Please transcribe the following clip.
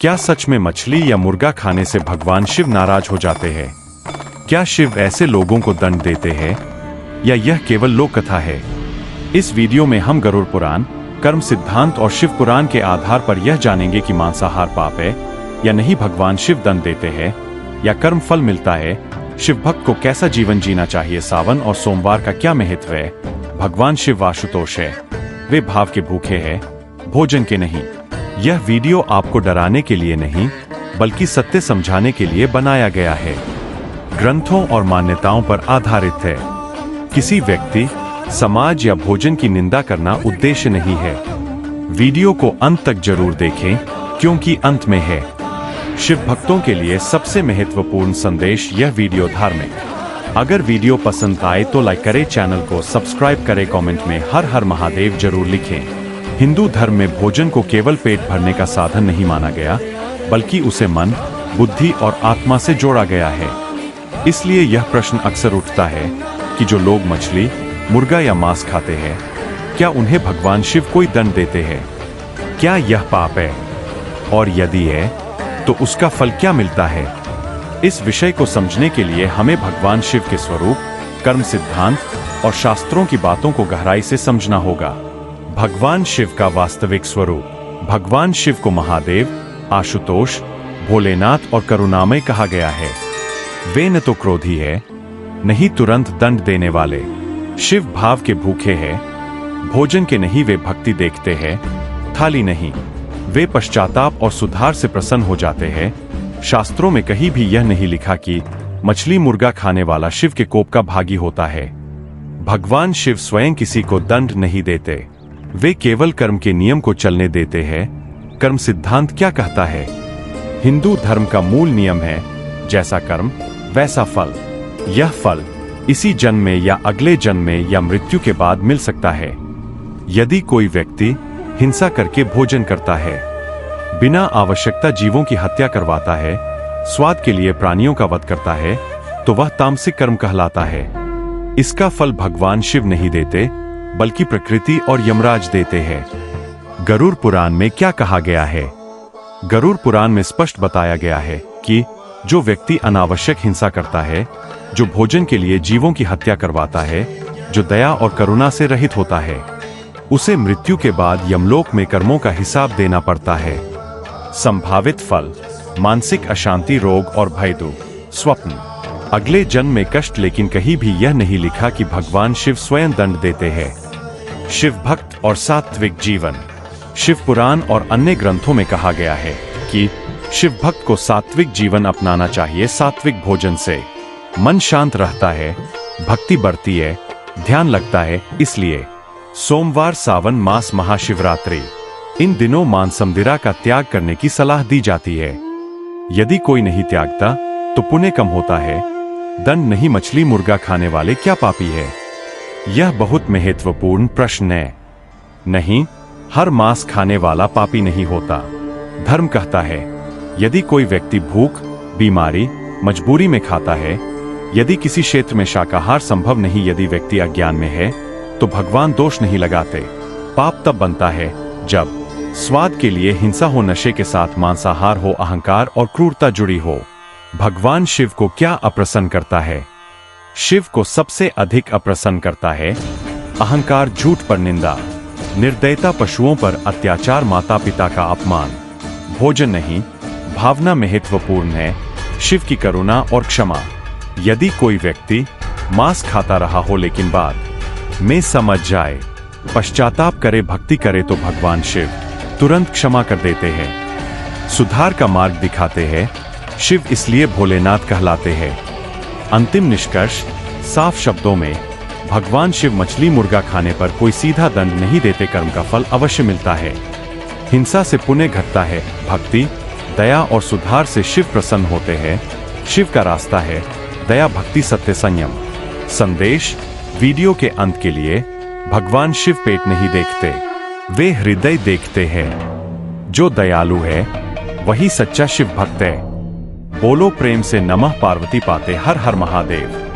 क्या सच में मछली या मुर्गा खाने से भगवान शिव नाराज हो जाते हैं? क्या शिव ऐसे लोगों को दंड देते हैं या यह केवल लोक कथा है? इस वीडियो में हम गरुड़ पुराण, कर्म सिद्धांत और शिव पुराण के आधार पर यह जानेंगे कि मांसाहार पाप है या नहीं, भगवान शिव दंड देते हैं या कर्म फल मिलता है, शिव भक्त को कैसा जीवन जीना चाहिए, सावन और सोमवार का क्या महत्व है, भगवान शिव आशुतोष है, वे भाव के भूखे हैं, भोजन के नहीं। यह वीडियो आपको डराने के लिए नहीं बल्कि सत्य समझाने के लिए बनाया गया है। ग्रंथों और मान्यताओं पर आधारित है। किसी व्यक्ति, समाज या भोजन की निंदा करना उद्देश्य नहीं है। वीडियो को अंत तक जरूर देखें क्योंकि अंत में है शिव भक्तों के लिए सबसे महत्वपूर्ण संदेश। यह वीडियो धार्मिक। अगर वीडियो पसंद आए तो लाइक करें, चैनल को सब्सक्राइब करें, कमेंट में हर हर महादेव जरूर लिखें। हिंदू धर्म में भोजन को केवल पेट भरने का साधन नहीं माना गया बल्कि उसे मन, बुद्धि और आत्मा से जोड़ा गया है। इसलिए यह प्रश्न अक्सर उठता है कि जो लोग मछली, मुर्गा या मांस खाते हैं, क्या उन्हें भगवान शिव कोई दंड देते हैं? क्या यह पाप है? और यदि है तो उसका फल क्या मिलता है? इस विषय को समझने के लिए हमें भगवान शिव के स्वरूप, कर्म सिद्धांत और शास्त्रों की बातों को गहराई से समझना होगा। भगवान शिव का वास्तविक स्वरूप। भगवान शिव को महादेव, आशुतोष, भोलेनाथ और करुणामय कहा गया है। वे न तो क्रोधी है, नहीं तुरंत दंड देने वाले। शिव भाव के भूखे हैं, भोजन के नहीं, वे भक्ति देखते हैं, थाली नहीं। वे पश्चाताप और सुधार से प्रसन्न हो जाते हैं। शास्त्रों में कहीं भी यह नहीं लिखा कि मछली मुर्गा खाने वाला शिव के कोप का भागी होता है। भगवान शिव स्वयं किसी को दंड नहीं देते, वे केवल कर्म के नियम को चलने देते हैं। कर्म सिद्धांत क्या कहता है? हिंदू धर्म का मूल नियम है, जैसा कर्म वैसा फल। यह फल इसी जन्म में या अगले जन्म में या मृत्यु के बाद मिल सकता है। यदि कोई व्यक्ति हिंसा करके भोजन करता है, बिना आवश्यकता जीवों की हत्या करवाता है, स्वाद के लिए प्राणियों का वध करता है, तो वह तामसिक कर्म कहलाता है। इसका फल भगवान शिव नहीं देते बल्कि प्रकृति और यमराज देते हैं। गरुड़ पुराण में क्या कहा गया है? गरुड़ पुराण में स्पष्ट बताया गया है कि जो व्यक्ति अनावश्यक हिंसा करता है, जो भोजन के लिए जीवों की हत्या करवाता है, जो दया और करुणा से रहित होता है, उसे मृत्यु के बाद यमलोक में कर्मों का हिसाब देना पड़ता है। संभावित फल: मानसिक अशांति, रोग और भय, स्वप्न, अगले जन्म में कष्ट। लेकिन कहीं भी यह नहीं लिखा कि भगवान शिव स्वयं दंड देते हैं। शिव भक्त और सात्विक जीवन। शिव पुराण और अन्य ग्रंथों में कहा गया है कि शिव भक्त को सात्विक जीवन अपनाना चाहिए। सात्विक भोजन से मन शांत रहता है, भक्ति बढ़ती है, ध्यान लगता है। इसलिए सोमवार, सावन मास, महाशिवरात्रि, इन दिनों मांसमदिरा का त्याग करने की सलाह दी जाती है। यदि कोई नहीं त्यागता तो पुण्य कम होता है, दंड नहीं। मछली मुर्गा खाने वाले क्या पापी है? यह बहुत महत्वपूर्ण प्रश्न है। नहीं, हर मांस खाने वाला पापी नहीं होता। धर्म कहता है यदि कोई व्यक्ति भूख, बीमारी, मजबूरी में खाता है, यदि किसी क्षेत्र में शाकाहार संभव नहीं, यदि व्यक्ति अज्ञान में है, तो भगवान दोष नहीं लगाते। पाप तब बनता है जब स्वाद के लिए हिंसा हो, नशे के साथ मांसाहार हो, अहंकार और क्रूरता जुड़ी हो। भगवान शिव को क्या अप्रसन्न करता है? शिव को सबसे अधिक अप्रसन्न करता है अहंकार, झूठ पर निंदा, निर्दयता, पशुओं पर अत्याचार, माता पिता का अपमान। भोजन नहीं, भावना महत्वपूर्ण है। शिव की करुणा और क्षमा। यदि कोई व्यक्ति मांस खाता रहा हो लेकिन बाद में समझ जाए, पश्चाताप करे, भक्ति करे, तो भगवान शिव तुरंत क्षमा कर देते हैं, सुधार का मार्ग दिखाते हैं। शिव इसलिए भोलेनाथ कहलाते हैं। अंतिम निष्कर्ष: साफ शब्दों में भगवान शिव मछली मुर्गा खाने पर कोई सीधा दंड नहीं देते, कर्म का फल अवश्य मिलता है। हिंसा से पुण्य घटता है, भक्ति, दया और सुधार से शिव प्रसन्न होते हैं। शिव का रास्ता है दया, भक्ति, सत्य, संयम। संदेश: वीडियो के अंत के लिए भगवान शिव पेट नहीं देखते, वे हृदय देखते हैं। जो दयालु है वही सच्चा शिव भक्त है। बोलो प्रेम से नमः पार्वती पाते, हर हर महादेव।